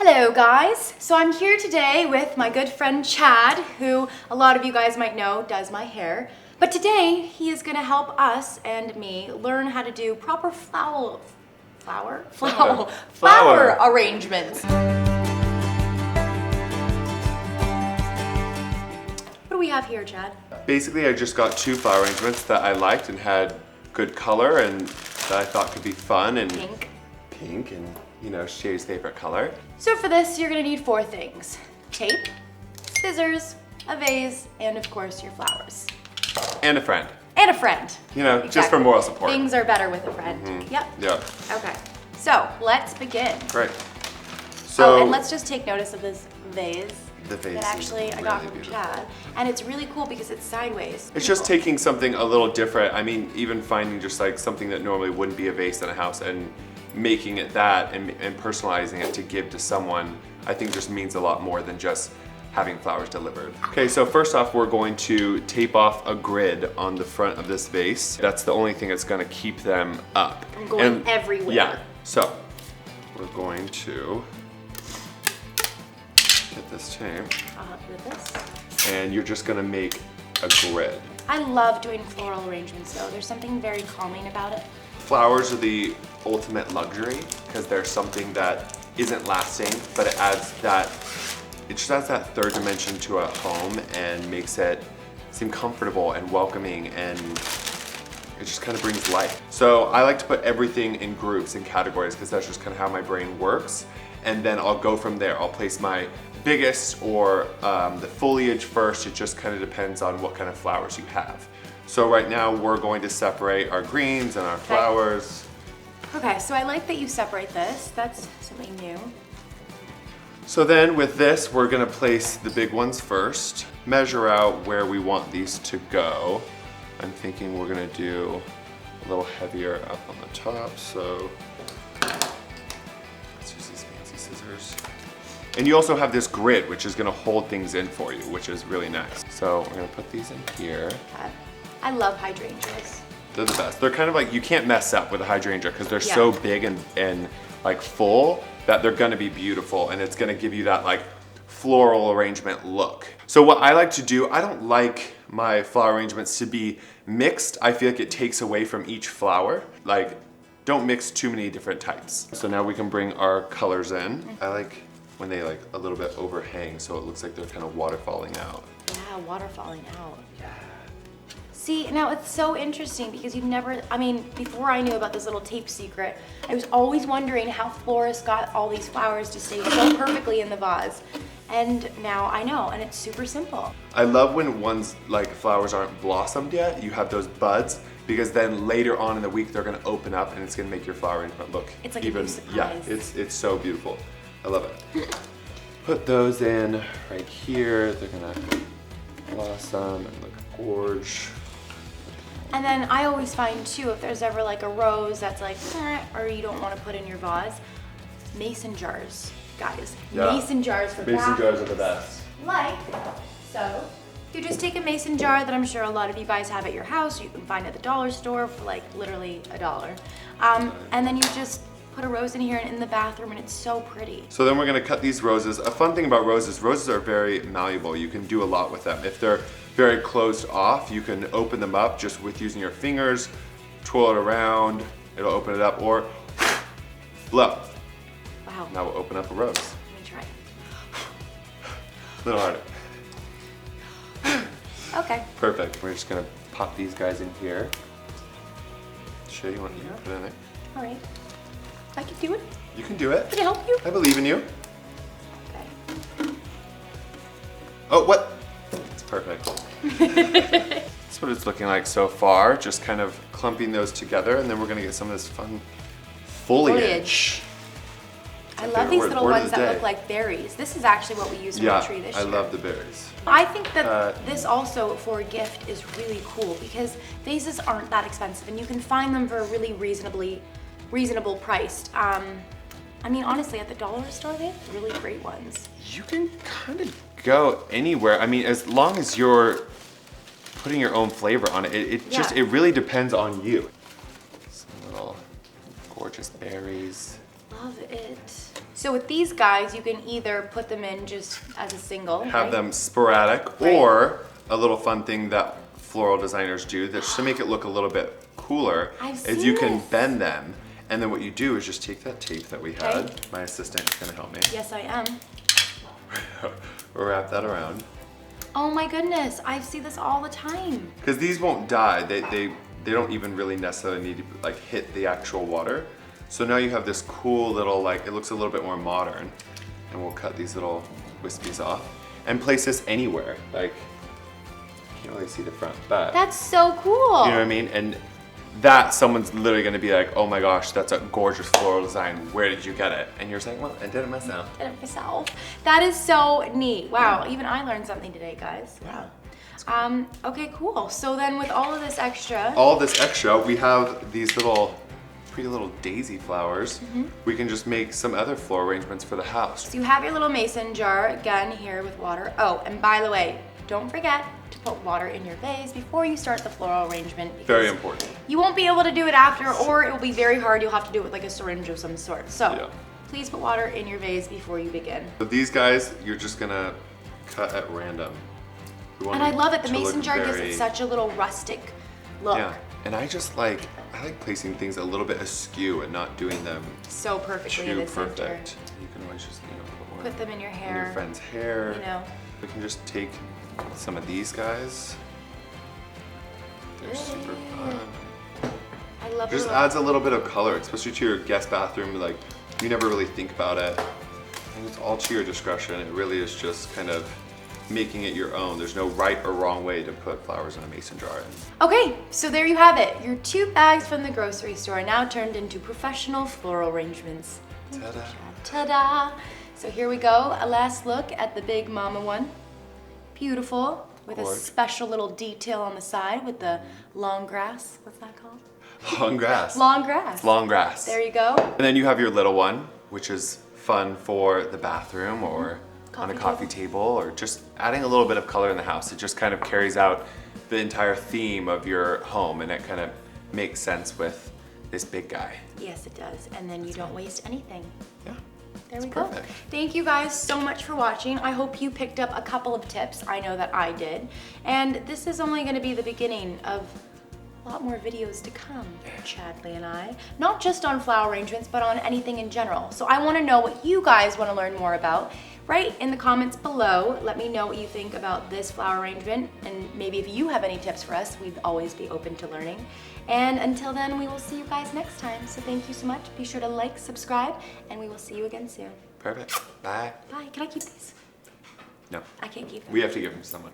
Hello guys, so I'm here today with my good friend Chad, who a lot of you guys might know does my hair. But today he is going to help us and me learn how to do proper flower arrangements. What do we have here, Chad? Basically, I just got two flower arrangements that I liked and had good color and that I thought could be fun and pink and, you know, Shay's favorite color. So for this, you're gonna need 4 things: tape, scissors, a vase, and of course your flowers. And a friend. And a friend. You know, just for moral support. Things are better with a friend. Yep. Yeah. Okay, so let's begin. Great. So, and let's just take notice of this vase. The vase that actually I got from Chad, and it's really cool because it's sideways. It's just taking something a little different. I mean, even finding just like something that normally wouldn't be a vase in a house and making it that and personalizing it to give to someone, I think just means a lot more than just having flowers delivered. Okay, so first off, we're going to tape off a grid on the front of this vase. That's the only thing that's gonna keep them up. I'm going everywhere. Yeah, so we're going to get this tape. I'll help you with this. And you're just gonna make a grid. I love doing floral arrangements though. There's something very calming about it. Flowers are the ultimate luxury because they're something that isn't lasting, but it just adds that third dimension to a home and makes it seem comfortable and welcoming, and it just kind of brings life. So I like to put everything in groups and categories because that's just kind of how my brain works. And then I'll go from there. I'll place my biggest or the foliage first. It just kind of depends on what kind of flowers you have. So right now we're going to separate our greens and our flowers. Okay, so I like that you separate this. That's something new. So then with this, we're gonna place the big ones first, measure out where we want these to go. I'm thinking we're gonna do a little heavier up on the top, so let's use these fancy scissors. And you also have this grid, which is gonna hold things in for you, which is really nice. So we're gonna put these in here. I love hydrangeas. They're the best. They're kind of like, you can't mess up with a hydrangea because they're so big and like full that they're gonna be beautiful, and it's gonna give you that like floral arrangement look. So what I like to do, I don't like my flower arrangements to be mixed. I feel like it takes away from each flower. Like, don't mix too many different types. So now we can bring our colors in. I like when they like a little bit overhang so it looks like they're kind of waterfalling out. Yeah, waterfalling out. Yeah. See, now it's so interesting because before I knew about this little tape secret, I was always wondering how florists got all these flowers to stay so perfectly in the vase. And now I know, and it's super simple. I love when flowers aren't blossomed yet, you have those buds, because then later on in the week they're gonna open up and it's gonna make your flower arrangement look it's like even, a surprise. Yeah, it's so beautiful. I love it. Put those in right here. They're gonna blossom and look gorge. And then I always find too, if there's ever like a rose that's like, or you don't want to put in your vase, mason jars, guys. Yeah. Mason jars for Mason jars are the best. Like so. You just take a mason jar that I'm sure a lot of you guys have at your house. You can find at the dollar store for like literally $1. And then you just put a rose in here and in the bathroom, and it's so pretty. So then we're gonna cut these roses. A fun thing about roses are very malleable. You can do a lot with them. If they're very closed off, you can open them up just with using your fingers, twirl it around, it'll open it up, or blow. Wow. Now we'll open up a rose. Let me try. A little harder. Okay. Perfect. We're just gonna pop these guys in here. Shay, you want to put it in there? All right. I can do it. You can do it. Can I help you? I believe in you. Okay. Oh, what? It's perfect. That's what it's looking like so far. Just kind of clumping those together, and then we're gonna get some of this fun foliage. I love these little ones that look like berries. This is actually what we use for the tree this year. I love the berries. I think that this also for a gift is really cool because vases aren't that expensive and you can find them for a really reasonable priced. I mean, honestly, at the dollar store, they have really great ones. You can kind of go anywhere. I mean, as long as you're putting your own flavor on it, it really depends on you. Some little gorgeous berries. Love it. So with these guys, you can either put them in just as a single, Have right? them sporadic, Right. or a little fun thing that floral designers do that's to make it look a little bit cooler I've is seen you can this. bend them. And then what you do is just take that tape that we had. Okay. My assistant is gonna help me. Yes, I am. Wrap that around. Oh my goodness, I see this all the time. Because these won't die. They don't even really necessarily need to like hit the actual water. So now you have this cool little, like, it looks a little bit more modern. And we'll cut these little wispies off and place this anywhere. Like, you can't really see the front, but That's so cool. you know what I mean? And that someone's literally gonna be like, oh my gosh, that's a gorgeous floral design. Where did you get it? And you're saying, well, I did it myself. Did it myself. That is so neat. Wow, even I learned something today, guys. Yeah. Wow. Okay, cool. So then with all of this extra, All this extra, we have these little, pretty little daisy flowers. We can just make some other floral arrangements for the house. so you have your little mason jar again here with water. Oh, and by the way, don't forget to put water in your vase before you start the floral arrangement. Because Very important. you won't be able to do it after, or it will be very hard. You'll have to do it with like a syringe of some sort. So Yeah. please put water in your vase before you begin. So these guys, you're just gonna cut at random. We want And I love it. The to mason look jar gives very- it such a little rustic look. Yeah, and I like placing things a little bit askew and not doing them So perfectly in too the center. perfect. You can always just, put more Put them in your in hair. your friend's hair. You know. We can just take some of these guys. They're super fun. I love Just the adds a little bit of color, especially to your guest bathroom. Like, you never really think about it. And it's all to your discretion. It really is just kind of making it your own. There's no right or wrong way to put flowers in a mason jar. Okay, so there you have it. Your 2 bags from the grocery store now turned into professional floral arrangements. Ta-da. Ta-da! So here we go. A last look at the big mama one. Beautiful, with a Gorge. special little detail on the side with the long grass. What's that called? Long grass. Long grass. Long grass. There you go. And then you have your little one, which is fun for the bathroom or on a Coffee coffee table, or just adding a little bit of color in the house. It just kind of carries out the entire theme of your home, and it kind of makes sense with this big guy. Yes, it does. And then you don't waste anything. Yeah. There we It's go. perfect. Thank you guys so much for watching. I hope you picked up a couple of tips. I know that I did. And this is only going to be the beginning of a lot more videos to come, Chadley and I. Not just on flower arrangements, but on anything in general. So I want to know what you guys want to learn more about. Write in the comments below. Let me know what you think about this flower arrangement, and maybe if you have any tips for us, we'd always be open to learning. And until then, we will see you guys next time. So thank you so much. Be sure to like, subscribe, and we will see you again soon. Perfect. Bye. Bye. Can I keep these? No, I can't keep them. we have to give him to someone.